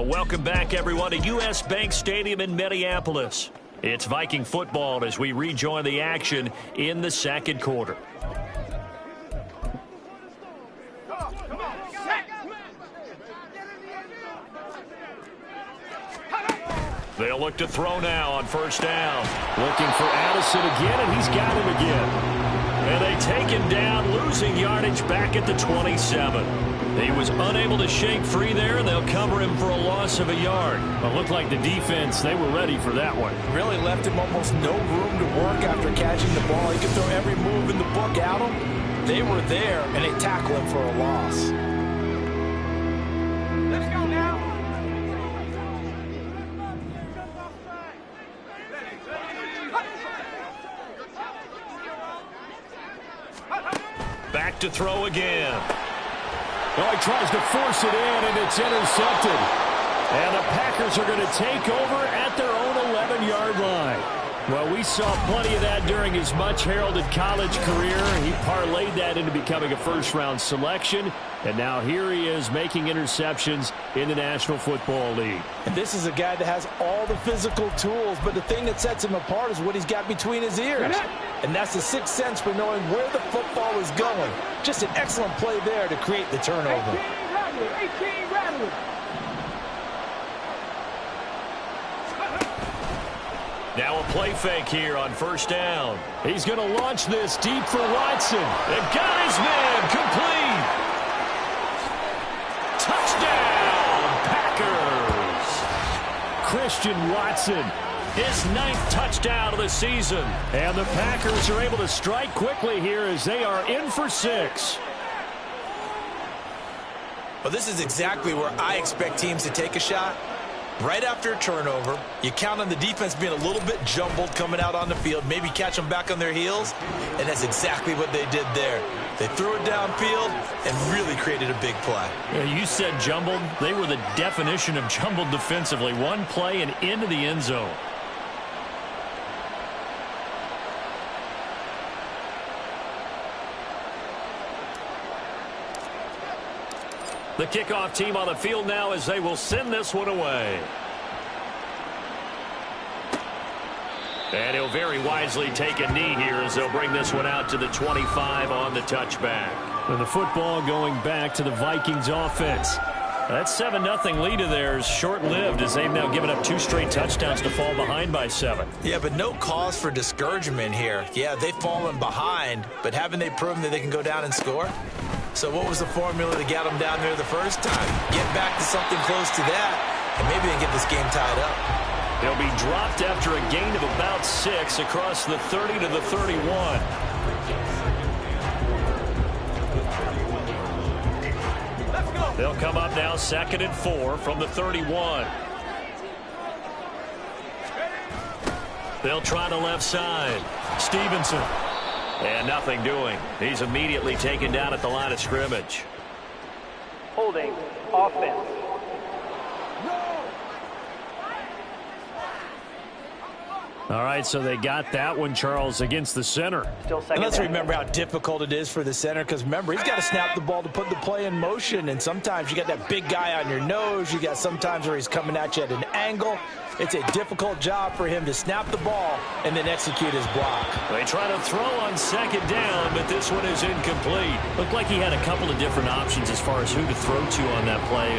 Well, welcome back, everyone, to U.S. Bank Stadium in Minneapolis. It's Viking football as we rejoin the action in the second quarter. They'll look to throw now on first down. Looking for Addison again, and he's got him again. And they take him down, losing yardage back at the 27. He was unable to shake free there, and they'll cover him for a loss of a yard. Well, it looked like the defense, they were ready for that one. Really left him almost no room to work after catching the ball. He could throw every move in the book at him. They were there, and they tackle him for a loss. Let's go now. Back to throw again. Oh, he tries to force it in, and it's intercepted. And the Packers are going to take over at their own 11-yard line. Well, we saw plenty of that during his much-heralded college career. He parlayed that into becoming a first-round selection. And now here he is making interceptions in the National Football League. And this is a guy that has all the physical tools, but the thing that sets him apart is what he's got between his ears. And that's the sixth sense for knowing where the football is going. Just an excellent play there to create the turnover. 18 Rattler. Now a play fake here on first down. He's going to launch this deep for Watson. They've got his man complete. Touchdown, Packers. Christian Watson. His 9th touchdown of the season. And the Packers are able to strike quickly here as they are in for 6. Well, this is exactly where I expect teams to take a shot. Right after a turnover, you count on the defense being a little bit jumbled coming out on the field, maybe catch them back on their heels, and that's exactly what they did there. They threw it downfield and really created a big play. Yeah, you said jumbled. They were the definition of jumbled defensively. One play and into the end zone. The kickoff team on the field now as they will send this one away. And he'll very wisely take a knee here as they'll bring this one out to the 25 on the touchback. And the football going back to the Vikings offense. That 7-0 lead of theirs short-lived as they've now given up 2 straight touchdowns to fall behind by 7. Yeah, but no cause for discouragement here. Yeah, they've fallen behind, but haven't they proven that they can go down and score? So what was the formula to get them down there the first time? Get back to something close to that, and maybe they can get this game tied up. They'll be dropped after a gain of about 6 across the 30 to the 31. They'll come up now 2nd and 4 from the 31. They'll try the left side. Stevenson. And nothing doing. He's immediately taken down at the line of scrimmage. Holding offense. All right, so they got that one, Charles, against the center. Still second. And let's remember how difficult it is for the center, because remember, he's got to snap the ball to put the play in motion, and sometimes you got that big guy on your nose. You got sometimes where he's coming at you at an angle. It's a difficult job for him to snap the ball and then execute his block. They try to throw on 2nd down, but this one is incomplete. Looked like he had a couple of different options as far as who to throw to on that play.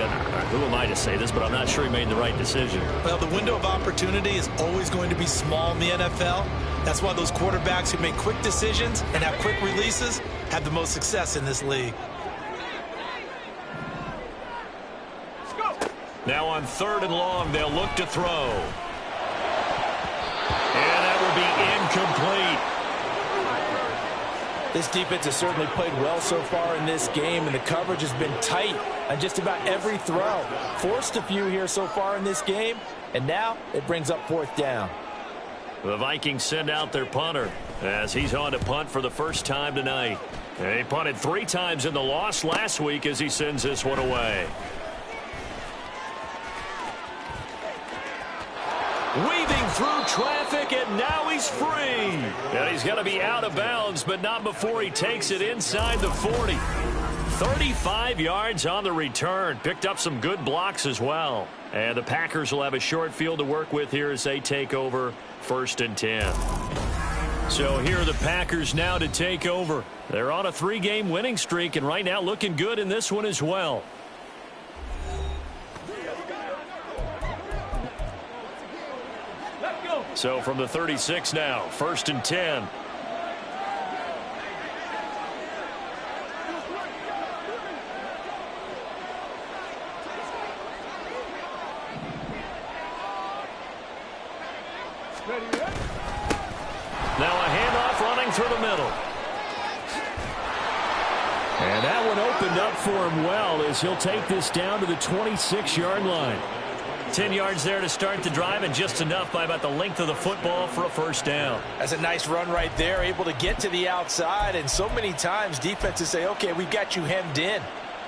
Who am I to say this, but I'm not sure he made the right decision. Well, the window of opportunity is always going to be small in the NFL. That's why those quarterbacks who make quick decisions and have quick releases have the most success in this league. Now on 3rd and long, they'll look to throw. And that will be incomplete. This defense has certainly played well so far in this game, and the coverage has been tight on just about every throw. Forced a few here so far in this game, and now it brings up 4th down. The Vikings send out their punter as he's on to punt for the first time tonight. He punted 3 times in the loss last week as he sends this one away. Weaving through traffic, and now he's free. And he's going to be out of bounds, but not before he takes it inside the 40. 35 yards on the return. Picked up some good blocks as well. And the Packers will have a short field to work with here as they take over 1st and 10. So here are the Packers now to take over. They're on a 3-game winning streak and right now looking good in this one as well. So from the 36 now, 1st and 10. Now a handoff running through the middle. And that one opened up for him well as he'll take this down to the 26-yard line. 10 yards there to start the drive and just enough by about the length of the football for a 1st down. That's a nice run right there, able to get to the outside. And so many times defenses say, okay, we've got you hemmed in.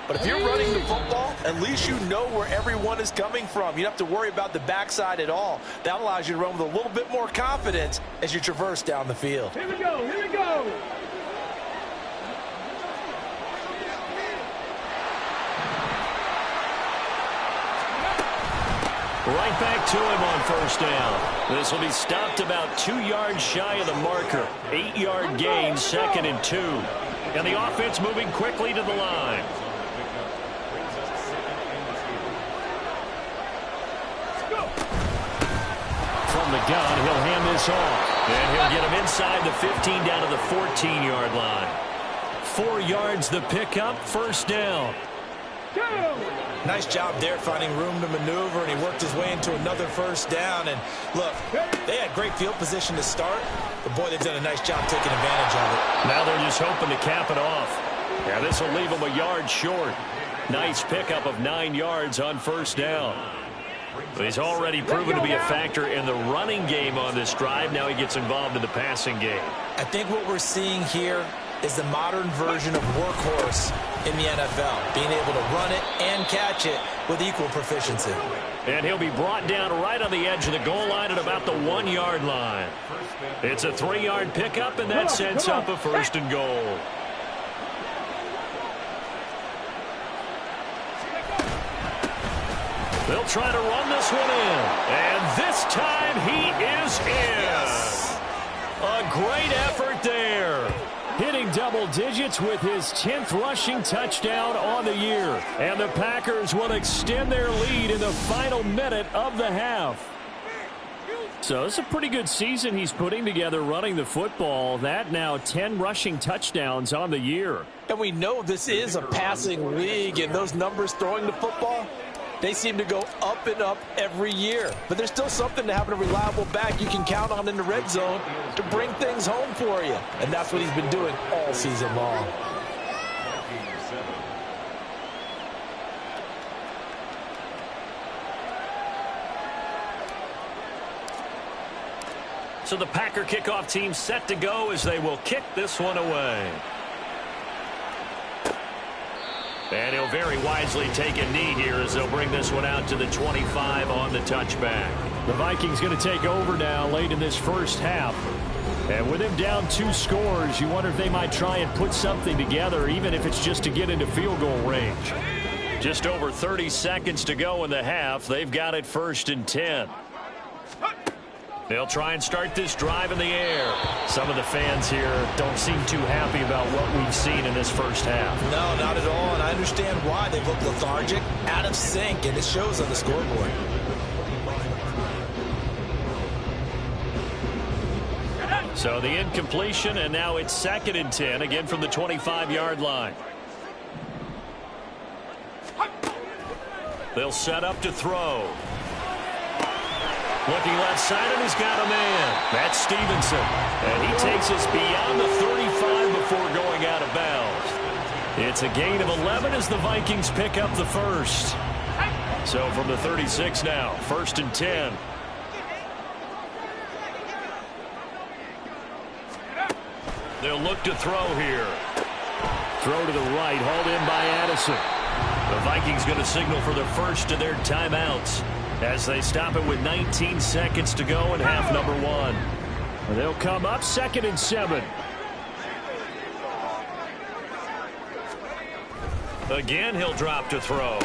But if you're running the football, at least you know where everyone is coming from. You don't have to worry about the backside at all. That allows you to run with a little bit more confidence as you traverse down the field. Here we go, here we go. Right back to him on 1st down. This will be stopped about 2 yards shy of the marker. 8-yard gain, 2nd and 2. And the offense moving quickly to the line. From the gun, he'll hand this off. And he'll get him inside the 15 down to the 14-yard line. 4 yards the pickup, 1st down. Nice job there finding room to maneuver, and he worked his way into another 1st down. And look, they had great field position to start, but boy, they've done a nice job taking advantage of it. Now they're just hoping to cap it off. Yeah, this will leave them a yard short. Nice pickup of 9 yards on 1st down. He's already proven to be a factor in the running game on this drive. Now he gets involved in the passing game. I think what we're seeing here is the modern version of workhorse in the NFL, being able to run it and catch it with equal proficiency. And he'll be brought down right on the edge of the goal line at about the 1-yard line. It's a 3-yard pickup, and that sets up a 1st and goal. They'll try to run this one in. And this time he is in. Yes. A great effort there. Hitting double digits with his 10th rushing touchdown on the year. And the Packers will extend their lead in the final minute of the half. So it's a pretty good season he's putting together running the football. That now 10 rushing touchdowns on the year. And we know this is a passing league, and those numbers throwing the football, they seem to go up and up every year. But there's still something to having a reliable back you can count on in the red zone to bring things home for you. And that's what he's been doing all season long. So the Packer kickoff team set to go as they will kick this one away. And he'll very wisely take a knee here as they'll bring this one out to the 25 on the touchback. The Vikings going to take over now late in this 1st half. And with him down 2 scores, you wonder if they might try and put something together, even if it's just to get into field goal range. Just over 30 seconds to go in the half. They've got it 1st and 10. They'll try and start this drive in the air. Some of the fans here don't seem too happy about what we've seen in this 1st half. No, not at all, and I understand why. They look lethargic, out of sync, and it shows on the scoreboard. So the incompletion, and now it's 2nd and 10, again from the 25-yard line. They'll set up to throw. Looking left side, and he's got a man. That's Stevenson. And he takes us beyond the 35 before going out of bounds. It's a gain of 11 as the Vikings pick up the 1st. So from the 36 now, 1st and 10. They'll look to throw here. Throw to the right, hauled in by Addison. The Vikings going to signal for the first of their timeouts as they stop it with 19 seconds to go in half number 1. They'll come up 2nd and 7. Again, he'll drop to throw.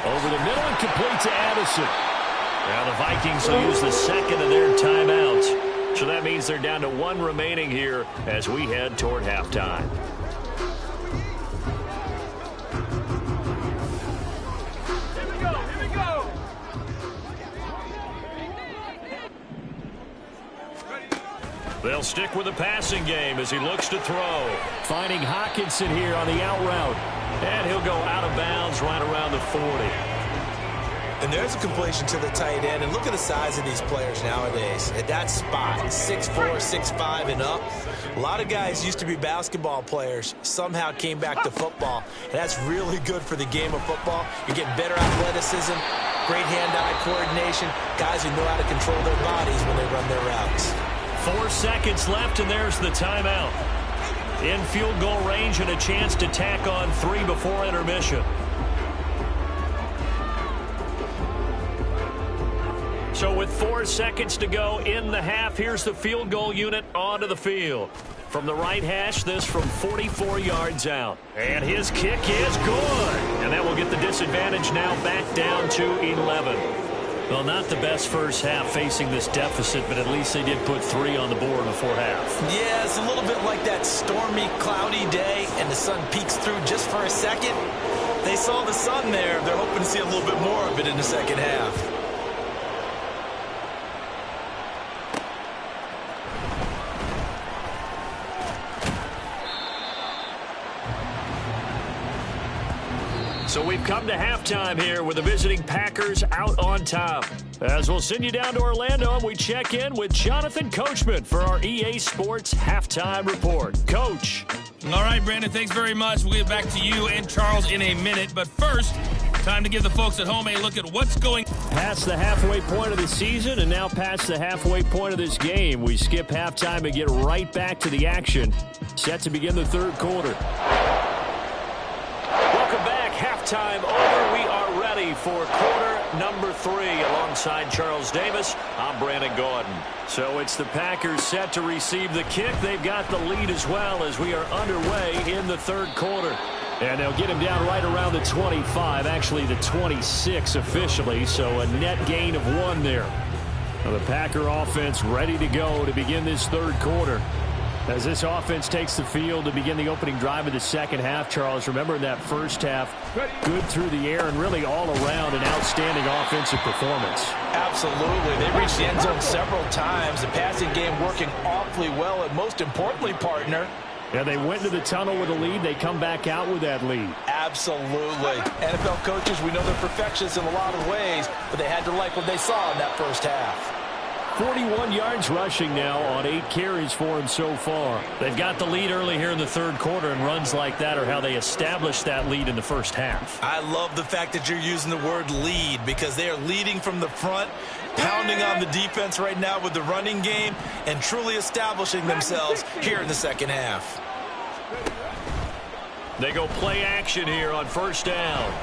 Over the middle and complete to Addison. Now the Vikings will use the second of their timeouts. So that means they're down to one remaining here as we head toward halftime. Here we go. They'll stick with the passing game as he looks to throw. Finding Hockenson here on the out route. And he'll go out of bounds right around the 40. And there's a completion to the tight end. And look at the size of these players nowadays. At that spot, 6'4", 6'5", and up. A lot of guys used to be basketball players, somehow came back to football. And that's really good for the game of football. You're getting better athleticism, great hand-eye coordination, guys who know how to control their bodies when they run their routes. 4 seconds left, and there's the timeout. In field goal range and a chance to tack on 3 before intermission. So with 4 seconds to go in the half, here's the field goal unit onto the field. From the right hash, this from 44 yards out. And his kick is good. And that will get the disadvantage now back down to 11. Well, not the best first half facing this deficit, but at least they did put 3 on the board before half. Yeah, it's a little bit like that stormy, cloudy day, and the sun peeks through just for a second. They saw the sun there. They're hoping to see a little bit more of it in the second half. So we've come to halftime here with the visiting Packers out on top. As we'll send you down to Orlando, and we check in with Jonathan Coachman for our EA Sports Halftime Report. Coach. All right, Brandon, thanks very much. We'll get back to you and Charles in a minute. But first, time to give the folks at home a look at what's going past the halfway point of the season and now past the halfway point of this game. We skip halftime and get right back to the action. Set to begin the third quarter. Welcome back. Halftime over. We are ready for quarter number 3 alongside Charles Davis. I'm Brandon Gordon. So it's the Packers set to receive the kick. They've got the lead as well as we are underway in the third quarter. And they'll get him down right around the 25, actually the 26 officially, so a net gain of 1 there. Now the Packer offense ready to go to begin this third quarter. As this offense takes the field to begin the opening drive of the second half, Charles, remember in that first half, good through the air and really all around an outstanding offensive performance. Absolutely. They reached the end zone several times. The passing game working awfully well, and most importantly, partner, yeah, they went into the tunnel with a lead. They come back out with that lead. Absolutely. NFL coaches, we know they're perfectionists in a lot of ways, but they had to like what they saw in that first half. 41 yards rushing now on 8 carries for him so far. They've got the lead early here in the third quarter, and runs like that are how they established that lead in the first half. I love the fact that you're using the word lead because they are leading from the front, pounding on the defense right now with the running game, and truly establishing themselves here in the second half. They go play action here on first down.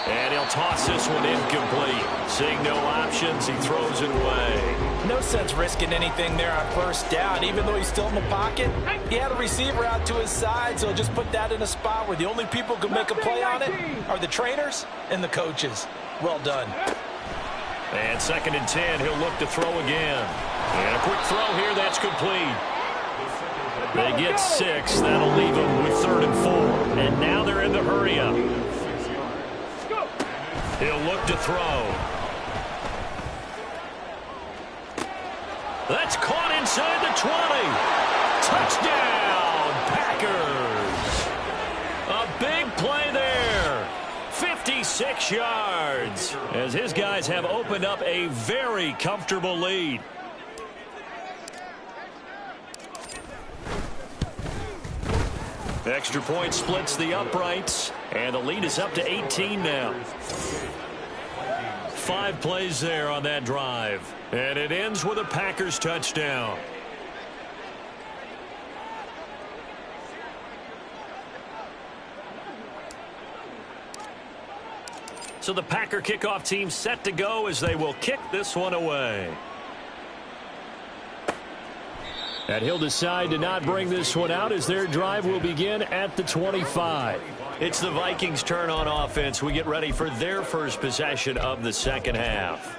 And he'll toss this one incomplete. Seeing no options, he throws it away. No sense risking anything there on first down. Even though he's still in the pocket, he had a receiver out to his side, so just put that in a spot where the only people who can make a play on it are the trainers and the coaches. Well done. And 2nd and 10, he'll look to throw again. And a quick throw here, that's complete. They get 6. That'll leave them with 3rd and 4. And now they're in the hurry-up. He'll look to throw. That's caught inside the 20. Touchdown, Packers. A big play there. 56 yards. As his guys have opened up a very comfortable lead. Extra point splits the uprights, and the lead is up to 18 now. 5 plays there on that drive, and it ends with a Packers touchdown. So the Packer kickoff team set to go as they will kick this one away. And he'll decide to not bring this one out as their drive will begin at the 25. It's the Vikings' turn on offense. We get ready for their first possession of the second half.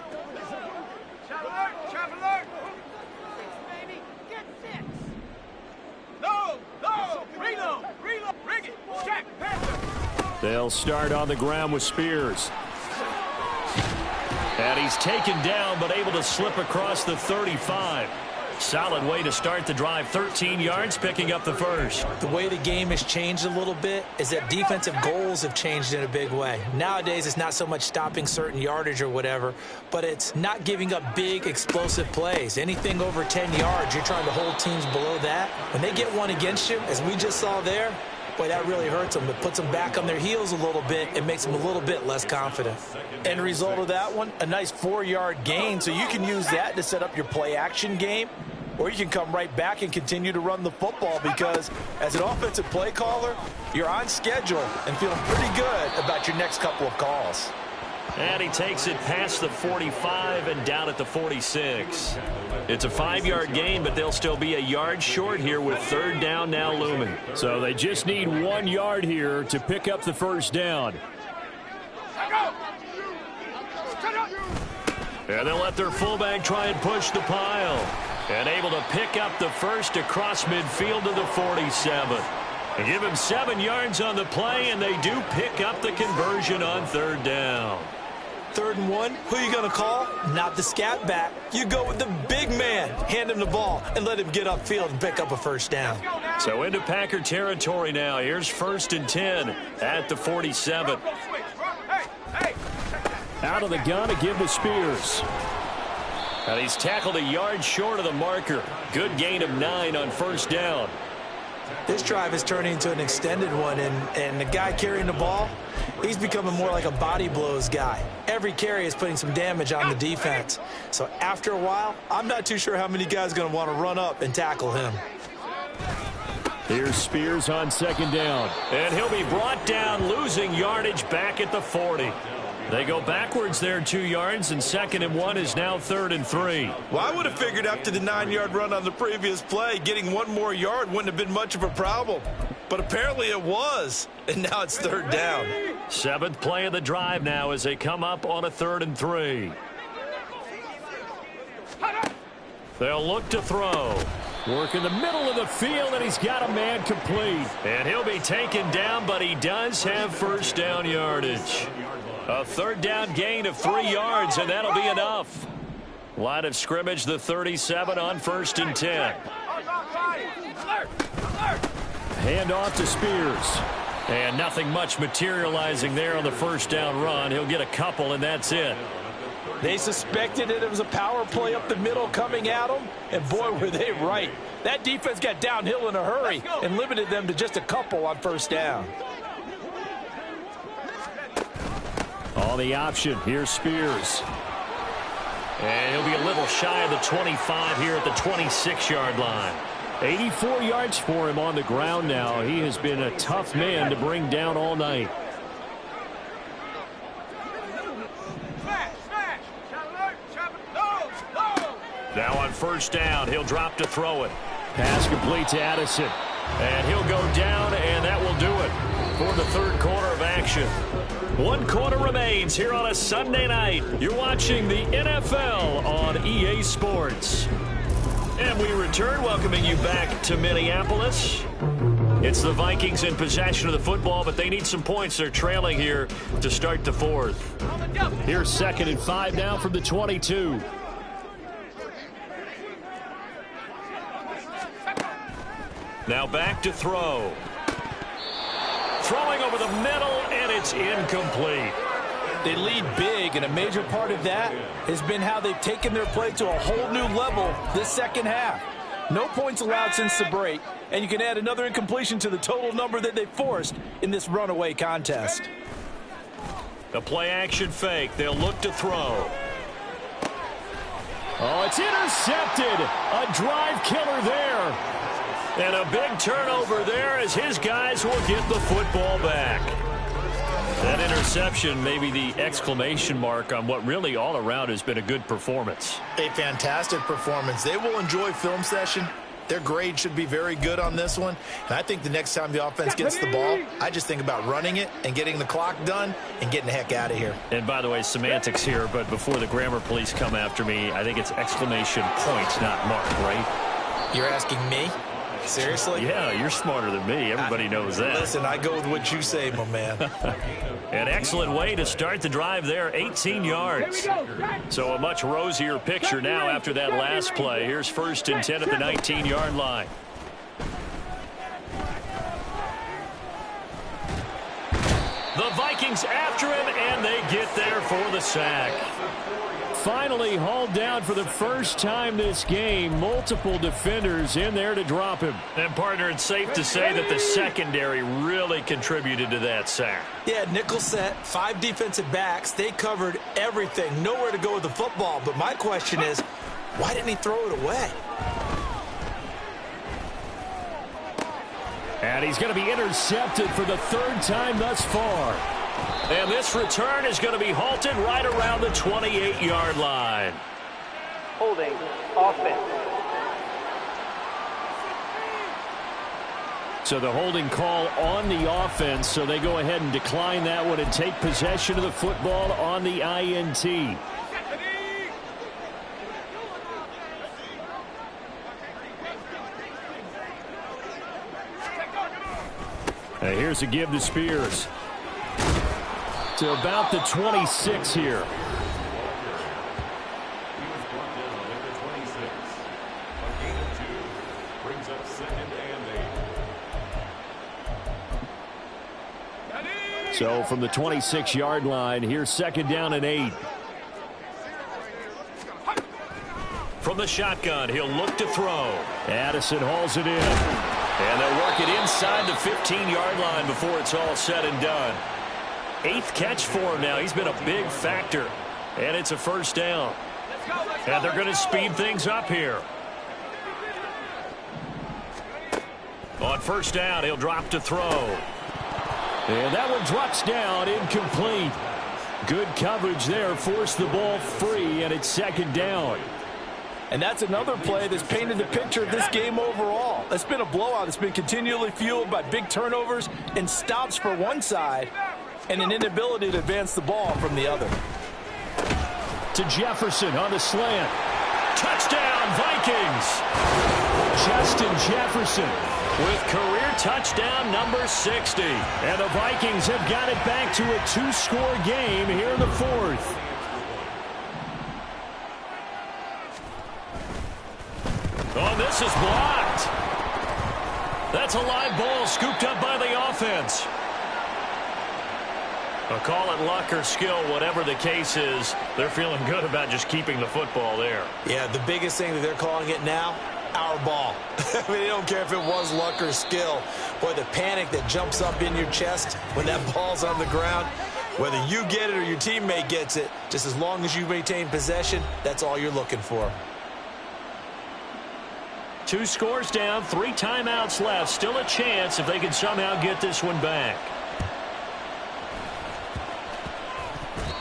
They'll start on the ground with Spears. And he's taken down but able to slip across the 35. Solid way to start the drive. 13 yards, picking up the first. The way the game has changed a little bit is that defensive goals have changed in a big way. Nowadays, it's not so much stopping certain yardage or whatever, but it's not giving up big, explosive plays. Anything over 10 yards, you're trying to hold teams below that. When they get one against you, as we just saw there, boy, that really hurts them. It puts them back on their heels a little bit. It makes them a little bit less confident. End result of that one, a nice 4-yard gain. So you can use that to set up your play-action game, or you can come right back and continue to run the football because as an offensive play caller, you're on schedule and feeling pretty good about your next couple of calls. And he takes it past the 45 and down at the 46. It's a 5-yard gain, but they'll still be a yard short here with third down now looming. So they just need 1 yard here to pick up the first down. And they'll let their fullback try and push the pile. And able to pick up the first across midfield to the 47. They give him 7 yards on the play, and they do pick up the conversion on third down. 3rd and 1, who are you going to call? Not the scat back. You go with the big man. Hand him the ball and let him get upfield and pick up a first down. So into Packer territory now. Here's 1st and 10 at the 47. Out of the gun to give to Spears. And he's tackled a yard short of the marker. Good gain of 9 on first down. This drive is turning into an extended one, and the guy carrying the ball, he's becoming more like a body blows guy. Every carry is putting some damage on the defense. So after a while, I'm not too sure how many guys are going to want to run up and tackle him. Here's Spears on 2nd down. And he'll be brought down, losing yardage back at the 40. They go backwards there 2 yards, and 2nd and 1 is now 3rd and 3. Well, I would have figured after the 9-yard run on the previous play, getting 1 more yard wouldn't have been much of a problem. But apparently it was, and now it's 3rd down. 7th play of the drive now as they come up on a 3rd and 3. They'll look to throw. Work in the middle of the field, and he's got a man complete. And he'll be taken down, but he does have first down yardage. A 3rd down gain of 3 yards, and that'll be enough. Line of scrimmage, the 37 on 1st and 10. Hand off to Spears. And nothing much materializing there on the first down run. He'll get a couple, and that's it. They suspected it was a power play up the middle coming at them, and boy, were they right. That defense got downhill in a hurry and limited them to just a couple on first down. On the option, here's Spears. And he'll be a little shy of the 25 here at the 26-yard line. 84 yards for him on the ground now. He has been a tough man to bring down all night. Now on first down, he'll drop to throw it. Pass complete to Addison. And he'll go down, and that will do it for the 3rd quarter of action. 1 quarter remains here on a Sunday night. You're watching the NFL on EA Sports. And we return, welcoming you back to Minneapolis. It's the Vikings in possession of the football, but they need some points. They're trailing here to start the 4th. Here's 2nd and 5 now from the 22. Now back to throw. Throwing over the middle, and it's incomplete. They lead big, and a major part of that has been how they've taken their play to a whole new level this second half. No points allowed since the break, and you can add another incompletion to the total number that they forced in this runaway contest. The play-action fake. They'll look to throw. Oh, it's intercepted. A drive killer there. And a big turnover there as his guys will get the football back. That interception may be the exclamation mark on what really all around has been a good performance. A fantastic performance. They will enjoy film session their grade should be very good on this one. And I think the next time the offense gets the ball, I just think about running it and getting the clock done and getting the heck out of here. And by the way, semantics here, but before the grammar police come after me, I think it's exclamation point, not mark, right? You're asking me? Seriously? Yeah, you're smarter than me. Everybody knows that. Listen, I go with what you say, my man. An excellent way to start the drive there, 18 yards. So a much rosier picture now after that last play. Here's 1st and 10 at the 19-yard line. The Vikings after him, and they get there for the sack. Finally hauled down for the first time this game. Multiple defenders in there to drop him. And, partner, it's safe to say that the secondary really contributed to that sack. Yeah, nickel set, 5 defensive backs. They covered everything. Nowhere to go with the football. But my question is, why didn't he throw it away? And he's going to be intercepted for the 3rd time thus far. And this return is going to be halted right around the 28-yard line. Holding, offense. So the holding call on the offense, so they go ahead and decline that one and take possession of the football on the INT. Here's a give to Spears. To about the 26 here. So from the 26-yard line, here's 2nd down and 8. From the shotgun, he'll look to throw. Addison hauls it in. And they'll work it inside the 15-yard line before it's all said and done. 8th catch for him now. He's been a big factor. And it's a 1st down. And they're going to speed things up here. On 1st down, he'll drop to throw. And that one drops down, incomplete. Good coverage there, forced the ball free, and it's 2nd down. And that's another play that's painted the picture of this game overall. It's been a blowout. It's been continually fueled by big turnovers and stops for one side and an inability to advance the ball from the other. To Jefferson on the slant. Touchdown, Vikings! Justin Jefferson with career touchdown number 60. And the Vikings have got it back to a 2-score game here in the 4th. Oh, this is blocked. That's a live ball scooped up by the offense. I'll call it luck or skill, whatever the case is. They're feeling good about just keeping the football there. Yeah, the biggest thing that they're calling it now, our ball. I mean, they don't care if it was luck or skill. Boy, the panic that jumps up in your chest when that ball's on the ground, whether you get it or your teammate gets it, just as long as you maintain possession, that's all you're looking for. 2 scores down, 3 timeouts left. Still a chance if they can somehow get this one back.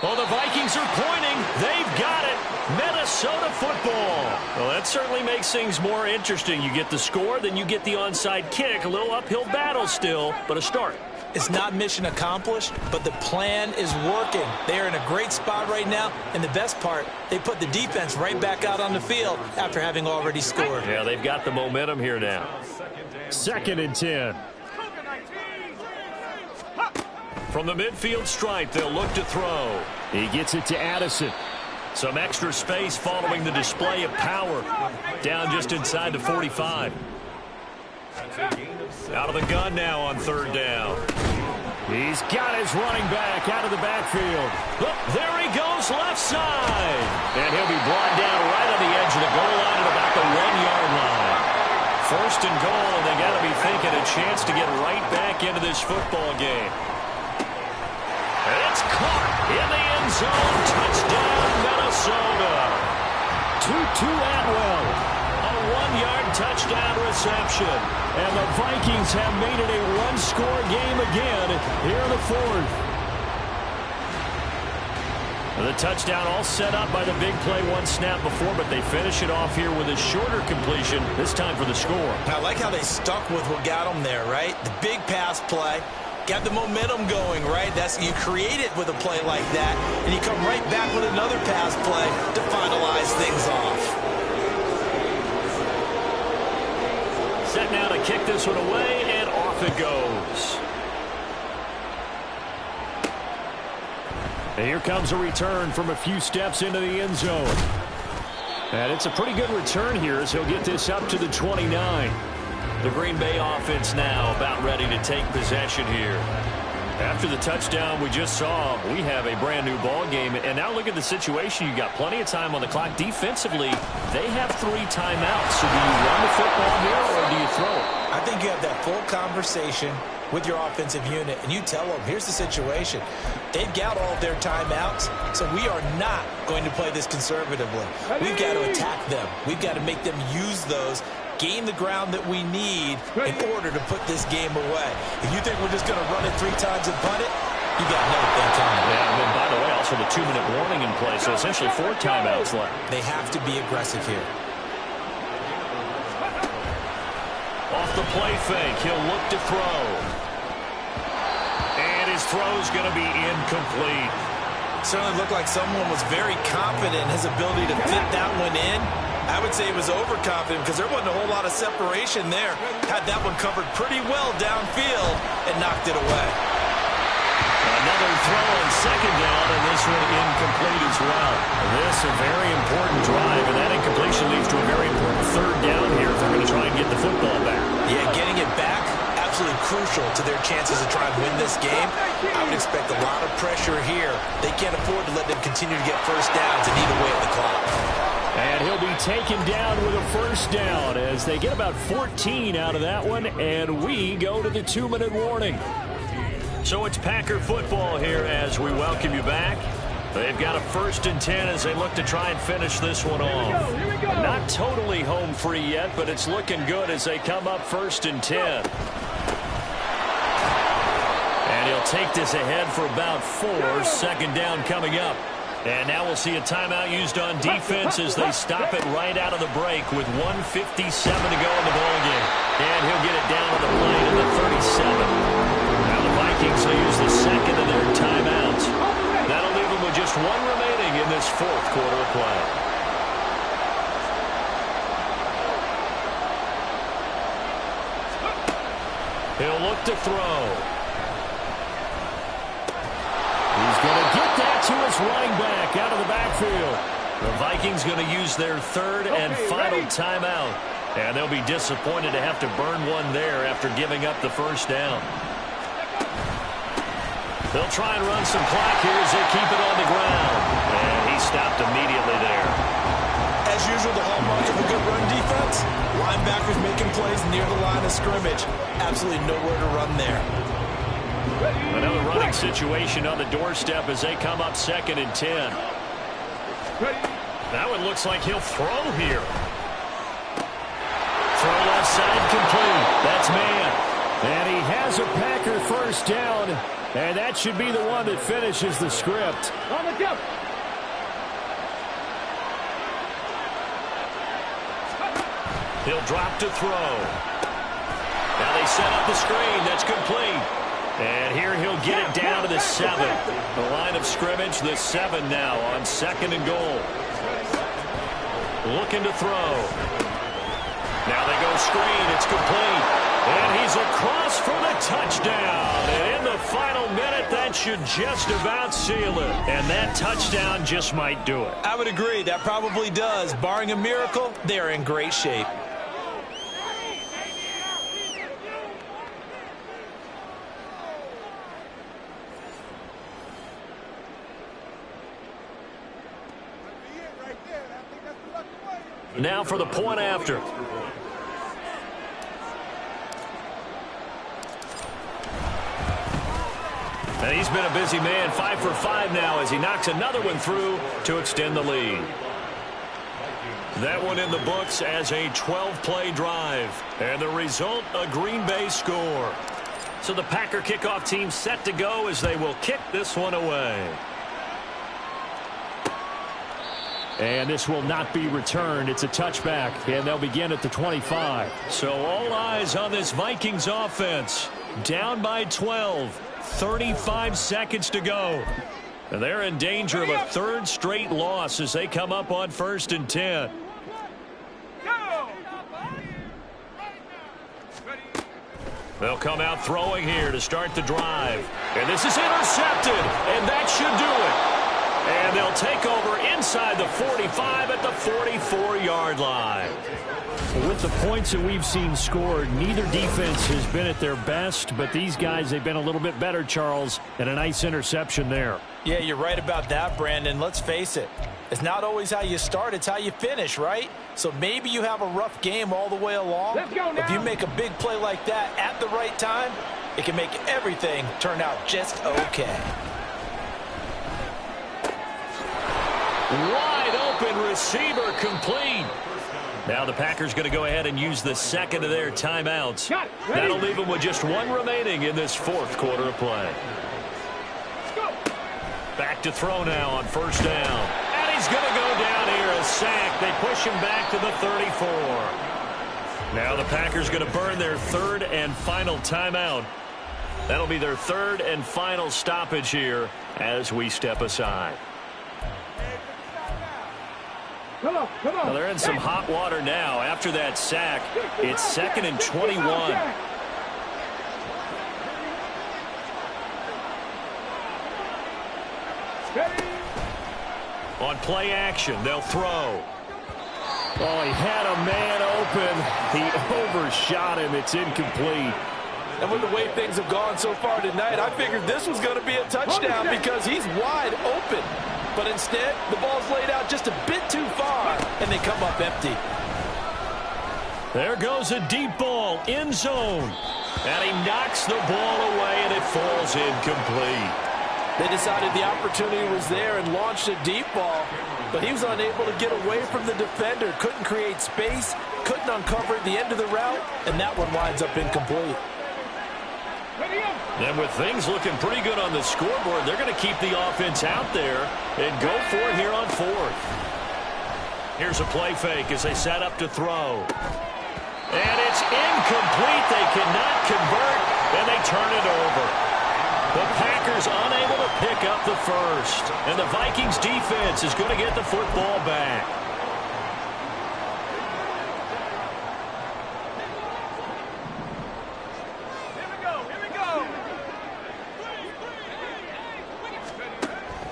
Well, the Vikings are pointing. They've got it. Minnesota football. Well, that certainly makes things more interesting. You get the score, then you get the onside kick. A little uphill battle still, but a start. It's not mission accomplished, but the plan is working. They are in a great spot right now, and the best part, they put the defense right back out on the field after having already scored. Yeah, they've got the momentum here now. 2nd and 10. From the midfield stripe, they'll look to throw. He gets it to Addison. Some extra space following the display of power. Down just inside the 45. Out of the gun now on 3rd down. He's got his running back out of the backfield. Oh, there he goes, left side. And he'll be brought down right on the edge of the goal line at about the 1-yard line. 1st and goal, and they got to be thinking a chance to get right back into this football game. And it's caught in the end zone. Touchdown, Minnesota. Tutu Atwell. A 1-yard touchdown reception. And the Vikings have made it a 1-score game again here in the 4th. The touchdown all set up by the big play one snap before, but they finish it off here with a shorter completion, this time for the score. I like how they stuck with what got them there, right? The big pass play, got the momentum going, right? You create it with a play like that, and you come right back with another pass play to finalize things off. Set now to kick this one away, and off it goes. And here comes a return from a few steps into the end zone. And it's a pretty good return here as he'll get this up to the 29. The Green Bay offense now about ready to take possession here. After the touchdown we just saw, we have a brand new ball game. And now look at the situation. You got plenty of time on the clock. Defensively, they have 3 timeouts. So do you run the football here or do you throw it? I think you have that full conversation with your offensive unit, and you tell them, here's the situation. They've got all of their timeouts, so we are not going to play this conservatively. We've got to attack them. We've got to make them use those, gain the ground that we need in order to put this game away. If you think we're just going to run it 3 times and punt it, you got another thing coming. Yeah, and then, by the way, also the 2-minute warning in play, so essentially 4 timeouts left. They have to be aggressive here. Off the play fake, he'll look to throw. And his throw's going to be incomplete. Certainly looked like someone was very confident in his ability to fit that one in. I would say he was overconfident because there wasn't a whole lot of separation there. Had that one covered pretty well downfield and knocked it away. Another throw on second down, and this one incomplete as well. This a very important drive, and that incompletion leads to a very important 3rd down here if they're going to try and get the football back. Yeah, getting it back, absolutely crucial to their chances to try and win this game. I would expect a lot of pressure here. They can't afford to let them continue to get first downs and eat away at the clock. And he'll be taken down with a first down as they get about 14 out of that one, and we go to the 2-minute warning. So it's Packer football here as we welcome you back. They've got a 1st and 10 as they look to try and finish this one off. Not totally home free yet, but it's looking good as they come up 1st and 10. And he'll take this ahead for about 4. 2nd down coming up. And now we'll see a timeout used on defense as they stop it right out of the break with 1:57 to go in the ballgame. And he'll get it down on the play to the 37. Vikings will use the 2nd of their timeouts. That'll leave them with just 1 remaining in this 4th quarter of play. He'll look to throw. He's going to get that to his running back out of the backfield. The Vikings going to use their 3rd and final timeout. And they'll be disappointed to have to burn one there after giving up the 1st down. They'll try and run some clock here as they keep it on the ground. And he stopped immediately there. As usual, the hallmark of a good run defense, linebackers making plays near the line of scrimmage. Absolutely nowhere to run there. Another running situation on the doorstep as they come up 2nd and 10. That one looks like he'll throw here. Throw left side complete. That's man. And he has a Packer 1st down. And that should be the one that finishes the script. On the jump. He'll drop to throw. Now they set up the screen. That's complete. And here he'll get it down to the 7. The line of scrimmage, the 7 now on 2nd and goal. Looking to throw. Now they go screen. It's complete. And he's across for the touchdown. And in the final minute, that should just about seal it. And that touchdown just might do it. I would agree. That probably does. Barring a miracle, they're in great shape. Now for the point after. And he's been a busy man, 5 for 5 now as he knocks another one through to extend the lead. That one in the books as a 12-play drive. And the result, a Green Bay score. So the Packer kickoff team set to go as they will kick this one away. And this will not be returned. It's a touchback, and they'll begin at the 25. So all eyes on this Vikings offense. Down by 12. 35 seconds to go. And they're in danger of a third straight loss as they come up on 1st and 10. They'll come out throwing here to start the drive. And this is intercepted, and that should do it. And they'll take over inside the 45 at the 44-yard line. With the points that we've seen scored, neither defense has been at their best, but these guys, they've been a little bit better, Charles, and a nice interception there. Yeah, you're right about that, Brandon. Let's face it. It's not always how you start, it's how you finish, right? So maybe you have a rough game all the way along. Let's go now. If you make a big play like that at the right time, it can make everything turn out just okay. Wide open receiver complete. Now the Packers going to go ahead and use the second of their timeouts. That'll leave them with just one remaining in this 4th quarter of play. Back to throw now on 1st down. And he's going to go down here, a sack. They push him back to the 34. Now the Packers going to burn their 3rd and final timeout. That'll be their 3rd and final stoppage here as we step aside. Well, they're in some hot water now. After that sack, it's 2nd and 21. On play action, they'll throw. Oh, he had a man open. He overshot him. It's incomplete. And with the way things have gone so far tonight, I figured this was going to be a touchdown because he's wide open. But instead, the ball's laid out just a bit too far, and they come up empty. There goes a deep ball, end zone. And he knocks the ball away, and it falls incomplete. They decided the opportunity was there and launched a deep ball, but he was unable to get away from the defender, couldn't create space, couldn't uncover the end of the route, and that one winds up incomplete. And with things looking pretty good on the scoreboard, they're going to keep the offense out there and go for it here on 4th. Here's a play fake as they set up to throw. And it's incomplete. They cannot convert, and they turn it over. The Packers unable to pick up the first. And the Vikings defense is going to get the football back.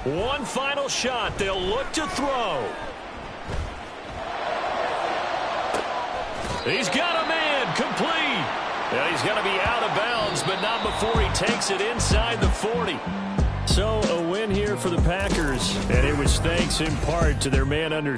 One final shot. They'll look to throw. He's got a man complete. And he's going to be out of bounds, but not before he takes it inside the 40. So a win here for the Packers, and it was thanks in part to their man under